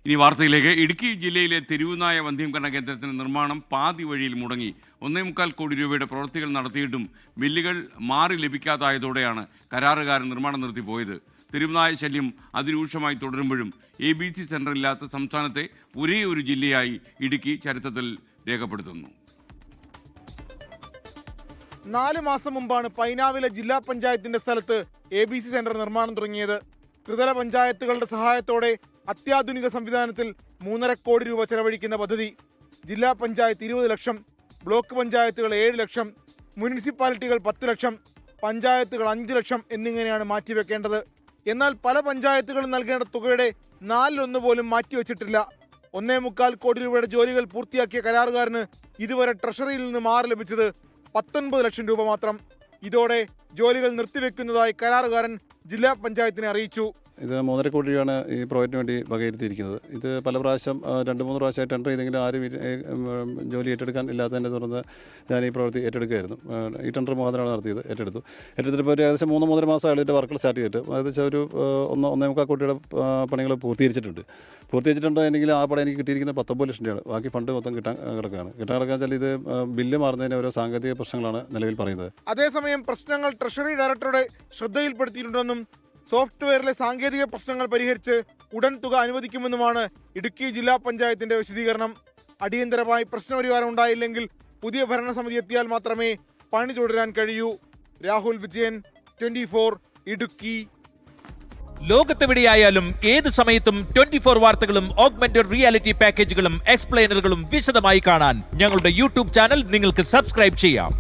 ഇനി വാർത്തയിലേക്ക്. ഇടുക്കി ജില്ലയിലെ തെരുവുനായ വന്ധ്യംകരണ കേന്ദ്രത്തിന്റെ നിർമ്മാണം പാതി വഴിയിൽ മുടങ്ങി. 1.25 കോടി രൂപയുടെ പ്രവൃത്തികൾ നടത്തിയിട്ടും ബില്ലുകൾ മാറി ലഭിക്കാതായതോടെയാണ് കരാറുകാരൻ നിർമ്മാണം നിർത്തിപ്പോയത്. തെരുവുനായ ശല്യം അതിരൂക്ഷമായി തുടരുമ്പോഴും ABC സെന്ററില്ലാത്ത സംസ്ഥാനത്തെ ഒരേ ഒരു ജില്ലയായി ഇടുക്കി ചരിത്രത്തിൽ രേഖപ്പെടുത്തുന്നു. 4 മാസം മുമ്പാണ് പൈനാവിലെ ജില്ലാ പഞ്ചായത്തിന്റെ സ്ഥലത്ത് ABC സെന്റർ നിർമ്മാണം തുടങ്ങിയത്. ത്രിതല പഞ്ചായത്തുകളുടെ സഹായത്തോടെ അത്യാധുനിക സംവിധാനത്തിൽ 3.5 കോടി രൂപ ചെലവഴിക്കുന്ന പദ്ധതി. ജില്ലാ പഞ്ചായത്ത് 20 ലക്ഷം, ബ്ലോക്ക് പഞ്ചായത്തുകൾ 7 ലക്ഷം, മുനിസിപ്പാലിറ്റികൾ 10 ലക്ഷം, പഞ്ചായത്തുകൾ 5 ലക്ഷം എന്നിങ്ങനെയാണ് മാറ്റിവെക്കേണ്ടത്. എന്നാൽ പല പഞ്ചായത്തുകളും നൽകേണ്ട തുകയുടെ 4/1 പോലും മാറ്റിവെച്ചിട്ടില്ല. 1.25 കോടി രൂപയുടെ ജോലികൾ പൂർത്തിയാക്കിയ കരാറുകാരന് ഇതുവരെ ട്രഷറിയിൽ നിന്ന് മാറി ലഭിച്ചത് 19 ലക്ഷം രൂപ മാത്രം. ഇതോടെ ജോലികൾ നിർത്തിവെക്കുന്നതായി കരാറുകാരൻ ജില്ലാ പഞ്ചായത്തിനെ അറിയിച്ചു. ഇത് 3.5 കോടി രൂപയാണ് ഈ പ്രോജക്റ്റിന് വേണ്ടി വകയിരുത്തിയിരിക്കുന്നത്. ഇത് പല പ്രാവശ്യം 2-3 പ്രാവശ്യമായി ടെൻഡർ ചെയ്തെങ്കിലും ആരും ജോലി ഏറ്റെടുക്കാൻ ഇല്ലാത്തതിനെ തുടർന്ന് ഞാൻ ഈ പ്രവൃത്തി ഏറ്റെടുക്കുകയായിരുന്നു. ഈ ടെൻഡർ മുഖാന്തരമാണ് ഏറ്റെടുത്തിപ്പോൾ ഒരു ഏകദേശം 3-3.5 മാസമായിട്ട് ഇതിൻ്റെ വർക്കുകൾ സ്റ്റാർട്ട് ചെയ്തിട്ട് ഏകദേശം ഒരു 1.25 കോടിയുടെ പണികൾ പൂർത്തീകരിച്ചിട്ടുണ്ട്. എങ്കിൽ ആ പടം എനിക്ക് കിട്ടിയിരിക്കുന്നത് 19 ലക്ഷം രൂപയാണ്. ബാക്കി ഫണ്ട് മൊത്തം കിട്ടാൻ വെച്ചാൽ ഇത് ബില്ല് മാറുന്നതിന് ഓരോ സാങ്കേതിക പ്രശ്നങ്ങളാണ് നിലവിൽ പറയുന്നത്. അതേസമയം പ്രശ്നങ്ങൾ ട്രഷറി ഡയറക്ടറുടെ ശ്രദ്ധയിൽപ്പെടുത്തിയിട്ടുണ്ടെന്നും സോഫ്റ്റ്വെയറിലെ സാങ്കേതിക പ്രശ്നങ്ങൾ പരിഹരിച്ച് ഉടൻ തുക അനുവദിക്കുമെന്നുമാണ് ഇടുക്കി ജില്ലാ പഞ്ചായത്തിന്റെ വിശദീകരണം. അടിയന്തരമായി പ്രശ്നപരിഹാരം ഉണ്ടായില്ലെങ്കിൽ പുതിയ ഭരണസമിതി എത്തിയാൽ മാത്രമേ പണി തുടരാൻ കഴിയൂ. രാഹുൽ വിജയൻ, 24 ഇടുക്കി. ലോകത്തെവിടെയായാലും ഏത് സമയത്തും 24 വാർത്തകളും ഓഗ്മെന്റഡ് റിയാലിറ്റി പാക്കേജുകളും എക്സ്പ്ലെയിനറുകളും വിശദമായി കാണാൻ ഞങ്ങളുടെ യൂട്യൂബ് ചാനൽ നിങ്ങൾക്ക് സബ്സ്ക്രൈബ് ചെയ്യാം.